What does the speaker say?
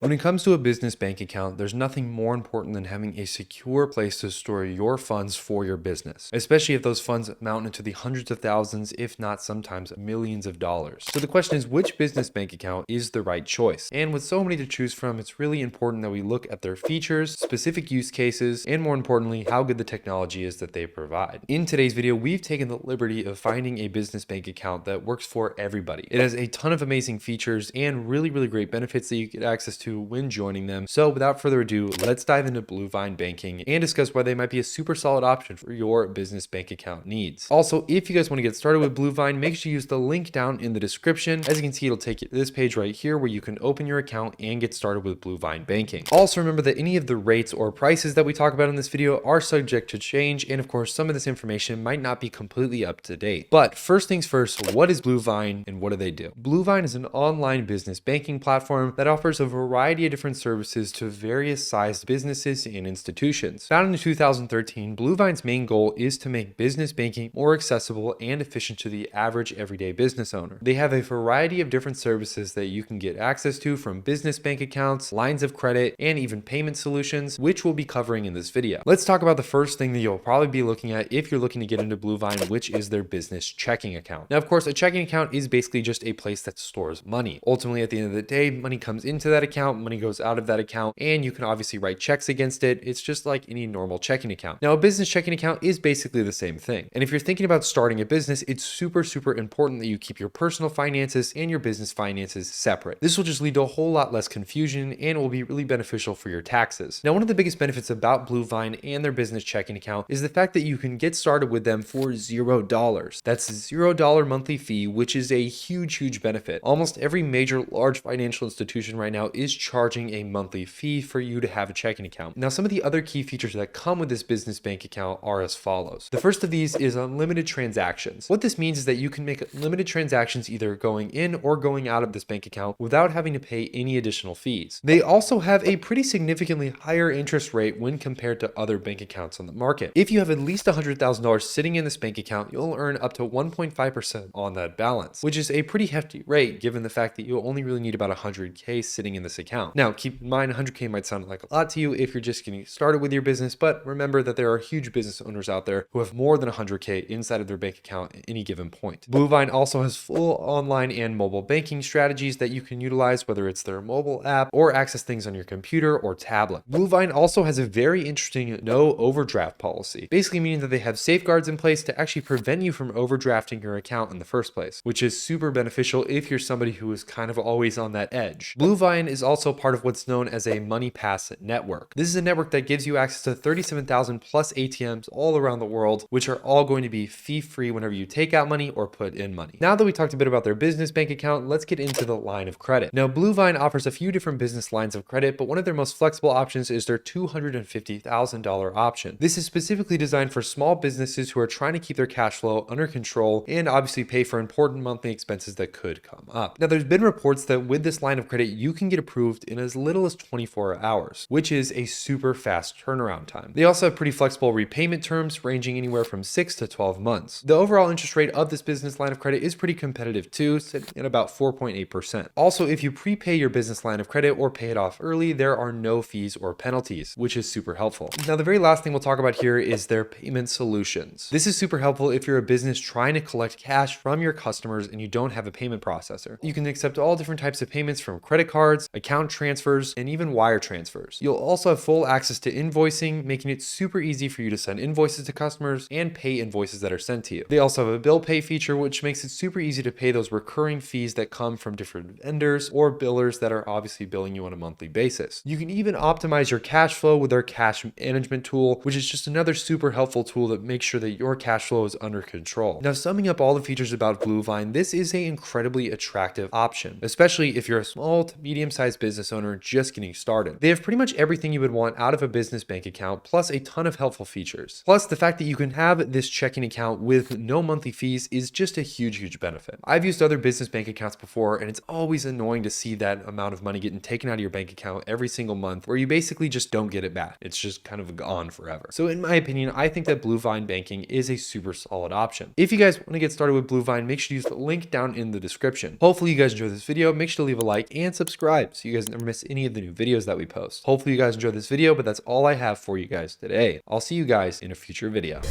When it comes to a business bank account, there's nothing more important than having a secure place to store your funds for your business, especially if those funds amount into the hundreds of thousands, if not sometimes millions of dollars. So the question is, which business bank account is the right choice? And with so many to choose from, it's really important that we look at their features, specific use cases, and more importantly, how good the technology is that they provide. In today's video, we've taken the liberty of finding a business bank account that works for everybody. It has a ton of amazing features and really great benefits that you get access to when joining them. So without further ado, let's dive into Bluevine Banking and discuss why they might be a super solid option for your business bank account needs. Also, if you guys want to get started with Bluevine, make sure you use the link down in the description. As you can see, it'll take you to this page right here where you can open your account and get started with Bluevine Banking. Also, remember that any of the rates or prices that we talk about in this video are subject to change, and of course, some of this information might not be completely up to date. But first things first, what is Bluevine and what do they do? Bluevine is an online business banking platform that offers a variety of different services to various sized businesses and institutions. Founded in 2013, Bluevine's main goal is to make business banking more accessible and efficient to the average everyday business owner. They have a variety of different services that you can get access to, from business bank accounts, lines of credit, and even payment solutions, which we'll be covering in this video. Let's talk about the first thing that you'll probably be looking at if you're looking to get into Bluevine, which is their business checking account. Now, of course, a checking account is basically just a place that stores money. Ultimately, at the end of the day, money comes into that account, money goes out of that account, and you can obviously write checks against it. It's just like any normal checking account. Now, a business checking account is basically the same thing. And if you're thinking about starting a business, it's super important that you keep your personal finances and your business finances separate. This will just lead to a whole lot less confusion and will be really beneficial for your taxes. Now, one of the biggest benefits about Bluevine and their business checking account is the fact that you can get started with them for $0. That's $0 monthly fee, which is a huge benefit. Almost every major large financial institution right now is charging a monthly fee for you to have a checking account. Now, some of the other key features that come with this business bank account are as follows. The first of these is unlimited transactions. What this means is that you can make limited transactions either going in or going out of this bank account without having to pay any additional fees. They also have a pretty significantly higher interest rate when compared to other bank accounts on the market. If you have at least $100,000 sitting in this bank account, you'll earn up to 1.5% on that balance, which is a pretty hefty rate given the fact that you'll only really need about 100K sitting in this account. Now, keep in mind, 100K might sound like a lot to you if you're just getting started with your business, but remember that there are huge business owners out there who have more than 100K inside of their bank account at any given point. Bluevine also has full online and mobile banking strategies that you can utilize, whether it's their mobile app or access things on your computer or tablet. Bluevine also has a very interesting no overdraft policy, basically meaning that they have safeguards in place to actually prevent you from overdrafting your account in the first place, which is super beneficial if you're somebody who is kind of always on that edge. Bluevine is also part of what's known as a MoneyPass network. This is a network that gives you access to 37,000 plus ATMs all around the world, which are all going to be fee-free whenever you take out money or put in money. Now that we talked a bit about their business bank account, let's get into the line of credit. Now, Bluevine offers a few different business lines of credit, but one of their most flexible options is their $250,000 option. This is specifically designed for small businesses who are trying to keep their cash flow under control and obviously pay for important monthly expenses that could come up. Now, there's been reports that with this line of credit, you can get approved in as little as 24 hours, which is a super fast turnaround time. They also have pretty flexible repayment terms ranging anywhere from 6 to 12 months. The overall interest rate of this business line of credit is pretty competitive too, sitting at about 4.8%. Also, if you prepay your business line of credit or pay it off early, there are no fees or penalties, which is super helpful. Now, the very last thing we'll talk about here is their payment solutions. This is super helpful if you're a business trying to collect cash from your customers and you don't have a payment processor. You can accept all different types of payments, from credit cards, account transfers, and even wire transfers. You'll also have full access to invoicing, making it super easy for you to send invoices to customers and pay invoices that are sent to you. They also have a bill pay feature, which makes it super easy to pay those recurring fees that come from different vendors or billers that are obviously billing you on a monthly basis. You can even optimize your cash flow with their cash management tool, which is just another super helpful tool that makes sure that your cash flow is under control. Now, summing up all the features about Bluevine, this is an incredibly attractive option, especially if you're a small to medium-sized business owner just getting started. They have pretty much everything you would want out of a business bank account, plus a ton of helpful features. Plus, the fact that you can have this checking account with no monthly fees is just a huge benefit. I've used other business bank accounts before, and it's always annoying to see that amount of money getting taken out of your bank account every single month, where you basically just don't get it back. It's just kind of gone forever. So in my opinion, I think that Bluevine Banking is a super solid option. If you guys want to get started with Bluevine, make sure to use the link down in the description. Hopefully you guys enjoyed this video. Make sure to leave a like and subscribe so you so you guys never miss any of the new videos that we post. Hopefully you guys enjoyed this video, but that's all I have for you guys today. I'll see you guys in a future video.